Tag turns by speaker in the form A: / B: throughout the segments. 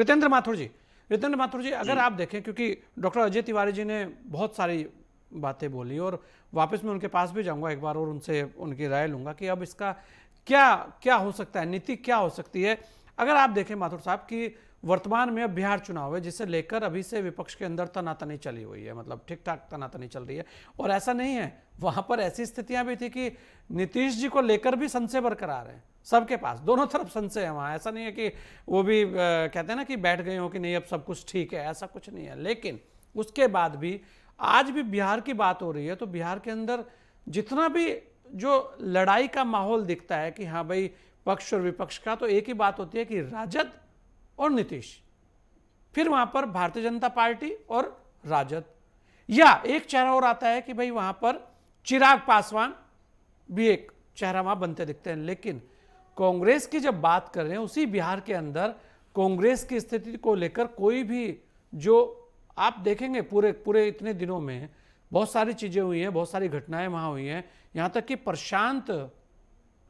A: रितेंद्र माथुर जी, अगर आप देखें, क्योंकि डॉक्टर अजय तिवारी जी ने बहुत सारी बातें बोली और वापस मैं उनके पास भी जाऊंगा एक बार और उनसे उनकी राय लूंगा कि अब इसका क्या क्या हो सकता है, नीति क्या हो सकती है। अगर आप देखें माथुर साहब कि वर्तमान में अब बिहार चुनाव है, जिसे लेकर अभी से विपक्ष के अंदर तनातनी चली हुई है, मतलब ठीक ठाक तनातनी चल रही है। और ऐसा नहीं है, वहां पर ऐसी स्थितियां भी थी कि नीतीश जी को लेकर भी संशय बरकरार है सबके पास, दोनों तरफ संशय है वहां। ऐसा नहीं है कि वो भी कहते हैं ना कि बैठ गए हो कि नहीं अब सब कुछ ठीक है, ऐसा कुछ नहीं है। लेकिन उसके बाद भी आज भी बिहार की बात हो रही है, तो बिहार के अंदर जितना भी जो लड़ाई का माहौल दिखता है कि हाँ भाई पक्ष और विपक्ष का, तो एक ही बात होती है कि राजद और नीतीश, फिर वहां पर भारतीय जनता पार्टी और राजद, या एक चेहरा और आता है कि भाई वहां पर चिराग पासवान भी एक चेहरा वहां बनते दिखते हैं। लेकिन कांग्रेस की जब बात कर रहे हैं, उसी बिहार के अंदर कांग्रेस की स्थिति को लेकर कोई भी, जो आप देखेंगे पूरे पूरे इतने दिनों में बहुत सारी चीजें हुई हैं, बहुत सारी घटनाएं वहां हुई हैं, यहां तक कि प्रशांत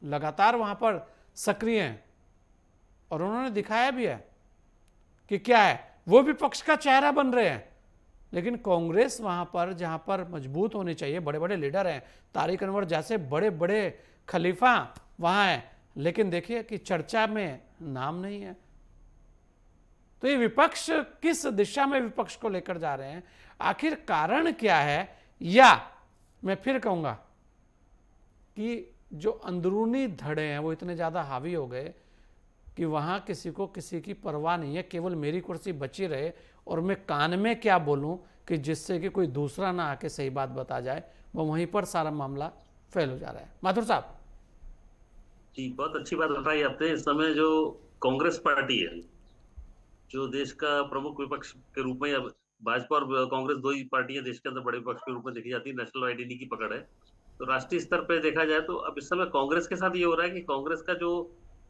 A: लगातार वहां पर सक्रिय हैं और उन्होंने दिखाया भी है कि क्या है, वो भी पक्ष का चेहरा बन रहे हैं। लेकिन कांग्रेस वहां पर जहां पर मजबूत होनी चाहिए, बड़े बड़े लीडर हैं, तारिक अनवर जैसे बड़े बड़े खलीफा वहां है, लेकिन देखिए कि चर्चा में नाम नहीं है। तो ये विपक्ष किस दिशा में विपक्ष को लेकर जा रहे हैं, आखिर कारण क्या है? या मैं फिर कहूंगा कि जो अंदरूनी धड़े हैं वो इतने ज्यादा हावी हो गए कि वहां किसी को किसी की परवाह नहीं है, केवल मेरी कुर्सी बची रहे और मैं कान में क्या बोलूं कि जिससे कि कोई दूसरा ना आके सही बात बता जाए, वो वहीं पर सारा मामला फेल हो जा रहा है। माथुर साहब
B: जी, बहुत अच्छी बात बताई आपने। इस समय जो कांग्रेस पार्टी है, जो देश का प्रमुख विपक्ष के रूप में, अब भाजपा और कांग्रेस दो ही पार्टियां देश के अंदर बड़े विपक्ष के रूप में देखी जाती है, नेशनल आइडेंटिटी की पकड़ है। तो राष्ट्रीय स्तर पर देखा जाए तो अब इस समय कांग्रेस के साथ ये हो रहा है कि कांग्रेस का जो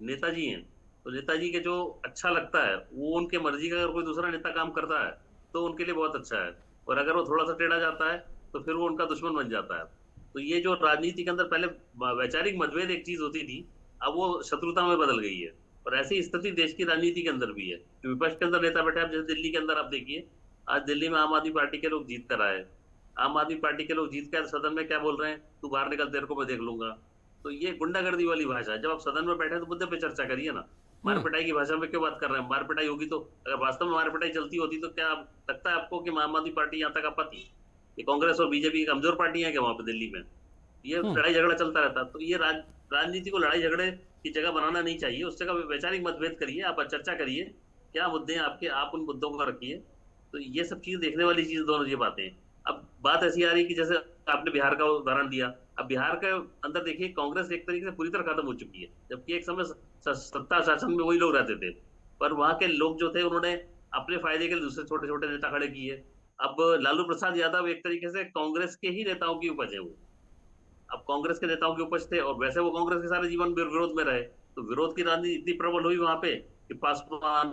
B: नेताजी हैं, तो नेताजी के जो अच्छा लगता है वो उनके मर्जी का अगर कोई दूसरा नेता काम करता है तो उनके लिए बहुत अच्छा है, और अगर वो थोड़ा सा टेढ़ा जाता है तो फिर वो उनका दुश्मन बन जाता है। तो ये जो राजनीति के अंदर पहले वैचारिक मतभेद एक चीज होती थी, अब वो शत्रुता में बदल गई है। और ऐसी स्थिति देश की राजनीति के अंदर भी है। जो विपक्ष के अंदर नेता बैठे हैं, जैसे दिल्ली के अंदर आप देखिए, आज दिल्ली में आम आदमी पार्टी के लोग जीत कर आए। आम आदमी पार्टी के लोग जीत कर सदन में क्या बोल रहे हैं, तू बाहर निकल, तेरे को मैं देख लूंगा। तो ये गुंडागर्दी वाली भाषा है। जब आप सदन में बैठे तो मुद्दे पे चर्चा करिए ना। मार पिटाई की भाषा में क्यों बात कर रहे हैं? मार पिटाई होगी तो, अगर वास्तव में मार पिटाई चलती होती तो क्या लगता है आपको कि आम आदमी पार्टी यहाँ तक आ पाती? ये कांग्रेस और बीजेपी कमजोर पार्टी है क्या वहां पे दिल्ली में? ये लड़ाई झगड़ा चलता रहता। तो ये राजनीति को लड़ाई झगड़े की जगह बनाना नहीं चाहिए। उस जगह वैचारिक मतभेद करिए, आप चर्चा करिए, क्या मुद्दे हैं आपके, आप उन मुद्दों को रखिए। तो ये सब चीज देखने वाली चीज, दोनों ये बातें। अब बात ऐसी आ रही कि जैसे आपने बिहार का उदाहरण दिया, अब बिहार के अंदर देखिए कांग्रेस एक तरीके से पूरी तरह खत्म हो चुकी है, जबकि एक समय सत्ता शासन में वही लोग रहते थे। पर वहां के लोग जो थे उन्होंने अपने फायदे के लिए दूसरे छोटे छोटे नेता खड़े किए। अब लालू प्रसाद यादव एक तरीके से कांग्रेस के ही नेताओं की उपज है वो। अब कांग्रेस के नेताओं के उपज थे और वैसे वो कांग्रेस के सारे जीवन विरोध में रहे। तो विरोध की राजनीति इतनी प्रबल हुई वहां पे कि पासवान,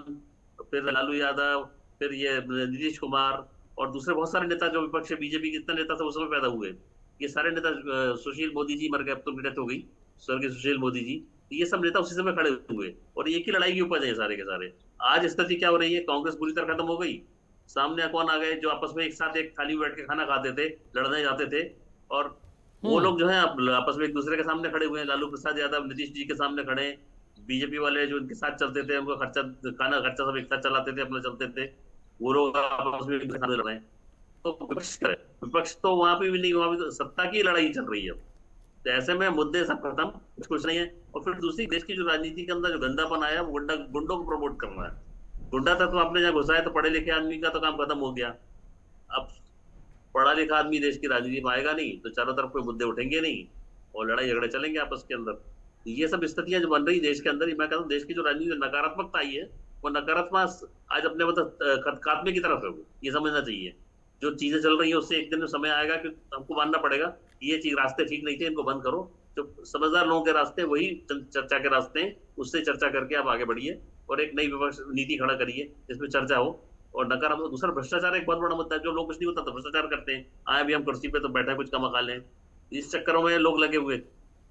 B: फिर लालू यादव, फिर ये नीतीश कुमार और दूसरे बहुत सारे नेता जो विपक्ष बीजेपी के इतने नेता थे उस समय पैदा हुए। ये सारे नेता, सुशील मोदी जी मर गए, अब तो डेथ हो गई, स्वर्गीय सुशील मोदी जी। तो ये सब नेता उसी समय खड़े हुए और एक ही लड़ाई की उपज है सारे के सारे। आज स्थिति क्या हो रही है? कांग्रेस पूरी तरह खत्म हो गई। सामने कौन आ गए जो आपस में एक साथ एक थाली में बैठ के खाना खाते थे, लड़ने जाते थे, और वो लोग जो है आपस में एक दूसरे के सामने खड़े हुए हैं। लालू प्रसाद यादव नीतीश जी के सामने खड़े हैं। बीजेपी वाले जो उनके साथ चलते थे, उनको खर्चा, खाना खर्चा सब एक साथ चलाते थे, अपने चलते थे, वो लोग आपस में एक दूसरे के सामने लड़ रहे हैं। तो विपक्ष तो वहां पे भी नहीं, वहां भी तो सत्ता की लड़ाई चल रही है। तो ऐसे में मुद्दे सब खत्म, कुछ नहीं है। और फिर दूसरी, देश की जो राजनीति के अंदर जो गंदापन आया, वो गुंडों को प्रमोट करना है। गुंडा तत्व आपने जहाँ घुसा है तो पढ़े लिखे आदमी का तो काम खत्म हो गया। अब पढ़ा लिखा आदमी देश की राजनीति में आएगा नहीं तो चारों तरफ कोई मुद्दे उठेंगे नहीं और लड़ाई झगड़े चलेंगे आपस के अंदर। तो ये सब स्थितियां जो बन रही देश के अंदर, मैं कहता हूँ देश की जो राजनीति नकारात्मकता आई है, वो नकारात्मक आज अपने मतलब खात्मे की तरफ है। वो ये समझना चाहिए, जो चीजें चल रही है उससे एक दिन में समय आएगा कि हमको मानना पड़ेगा ये चीज, रास्ते ठीक नहीं थे, इनको बंद करो। जो समझदार लोगों के रास्ते वही चर्चा के रास्ते हैं, उससे चर्चा करके आप आगे बढ़िए और एक नई विपक्ष नीति खड़ा करिए जिसमें चर्चा हो। और नकारात्मक दूसरा भ्रष्टाचार एक बहुत बड़ा मुद्दा है। जो लोग कुछ नहीं होता तो भ्रष्टाचार करते हैं, आए भी हम कुर्सी पे तो बैठे कुछ कमा खा लें, इस चक्करों में लोग लगे हुए।